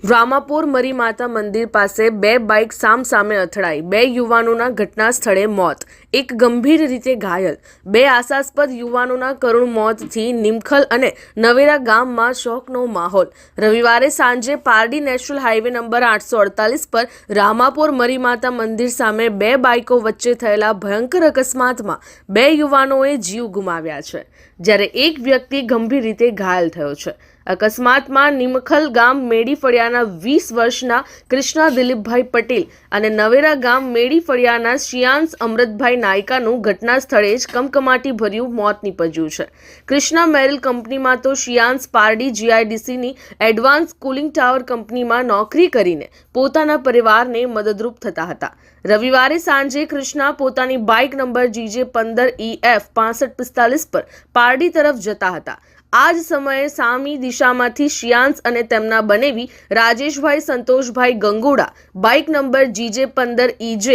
રામાપુર મરી માતા મંદિર પાસે બે બાઇક સામસામે અથડાઈ, બે યુવાનોના ઘટના સ્થળે મોત, એક ગંભીર રીતે ઘાયલ. બે આશાસ્પદ યુવાનોના કરુણ મોતથી નિમખલ અને નવેરા ગામમાં શોકનો માહોલ. રવિવારે સાંજે પારડી નેશનલ હાઈવે નંબર 848 પર રામાપુર મરી માતા મંદિર સામે બે બાઇકો વચ્ચે થયેલા ભયંકર અકસ્માતમાં બે યુવાનોએ જીવ ગુમાવ્યા છે, જ્યારે એક વ્યક્તિ ગંભીર રીતે ઘાયલ થયો છે. અકસ્માતમાં નિમખલ ગામ મેડી ફળિયાના 20 વર્ષના કૃષ્ણા દિલીપભાઈ પટેલ અને નવેરા ગામ મેડી ફળિયાના શિયાંશ અમૃતભાઈ નાયકાનું ઘટના સ્થળે જ કમકમાટી ભર્યું મોત નીપજ્યું છે. કૃષ્ણા મેરિલ કંપનીમાં તો શિયાંશ પારડી જીઆઈડીસીની એડવાન્સ કુલિંગ ટાવર કંપનીમાં નોકરી કરીને પોતાના પરિવારને મદદરૂપ થતા હતા. રવિવારે સાંજે કૃષ્ણા પોતાની બાઇક નંબર GJ15EF 6545 પર પારડી તરફ જતા હતા. આ જ સમયે સામી દિશામાંથી શિયાંશ અને તેમના બનેવી રાજેશભાઈ સંતોષભાઈ ગંગોડા બાઇક નંબર GJ15EJ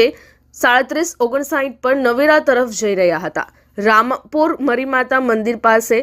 3759 પર નવેરા તરફ જઈ રહ્યા હતા. રામાપુર મરીમાતા મંદિર પાસે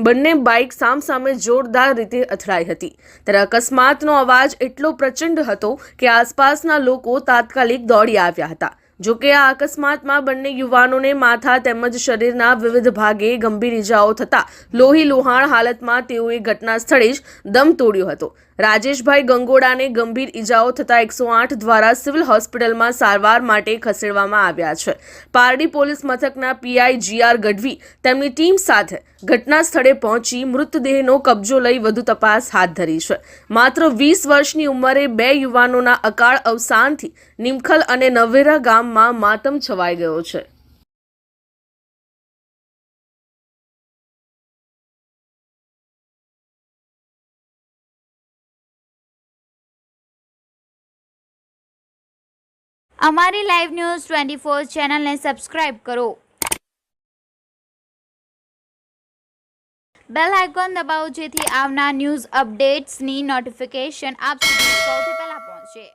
બંને બાઇક સામસામે જોરદાર રીતે અથડાઈ હતી. ત્યારે અકસ્માતનો અવાજ એટલો પ્રચંડ હતો કે આસપાસના લોકો તાત્કાલિક દોડી આવ્યા હતા. જોકે આ અકસ્માતમાં બંને યુવાનોને માથા તેમજ શરીરના વિવિધ ભાગે ગંભીર ઇજાઓ થતા લોહી લુહાણ હાલતમાં તેઓએ ઘટના સ્થળે જ દમ તોડ્યો હતો. રાજેશભાઈ ગંગોડાને ગંભીર ઇજાઓ થતા 108 દ્વારા સિવિલ હોસ્પિટલમાં સારવાર માટે ખસેડવામાં આવ્યા છે. પારડી પોલીસ મથકના PI GR ગઢવી તેમની ટીમ સાથે ઘટના સ્થળે પહોંચી મૃતદેહનો કબજો લઈ વધુ તપાસ હાથ ધરી છે. માત્ર 20 વર્ષની ઉંમરે બે યુવાનોના અકાળ અવસાનથી નિમખલ અને નવેરા ગામમાં માતમ છવાઈ ગયો છે. અમારી લાઈવ ન્યૂઝ 24 ચેનલને સબસ્ક્રાઇબ કરો. બેલ આઇકોન દબાવો જેથી આવનાર ન્યૂઝ અપડેટ્સની નોટિફિકેશન આપ સુધી સૌથી પહેલા પહોંચે.